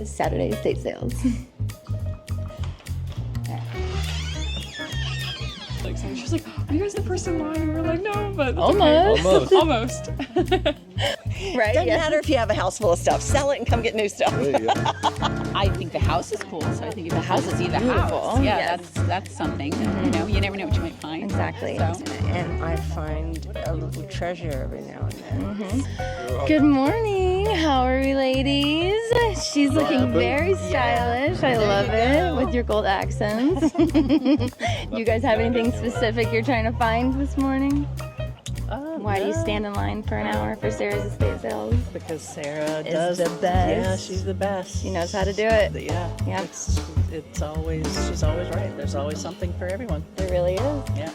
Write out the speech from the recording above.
Saturday estate sales. Like, so she's like, are you guys the first in line? And we're like, no, but Almost. almost. Right? Doesn't Yeah. matter if you have a house full of stuff. Sell it and come get new stuff. I think the house is cool, so I think if the house is is the beautiful. house, yeah, Yes. that's something. You know, you never know what you might find. Exactly. So. And I find a little treasure every now and then. Good morning. How are we, ladies? She's looking very stylish. I love it with your gold accents. You guys have anything specific you're trying to find this morning? Why do you stand in line for an hour for Sarah's estate sales? Because Sarah Is does the best. Yeah, she's the best. She knows how to do it. Yeah, Yeah. It's always, she's always right. There's always something for everyone. It really is. Yeah.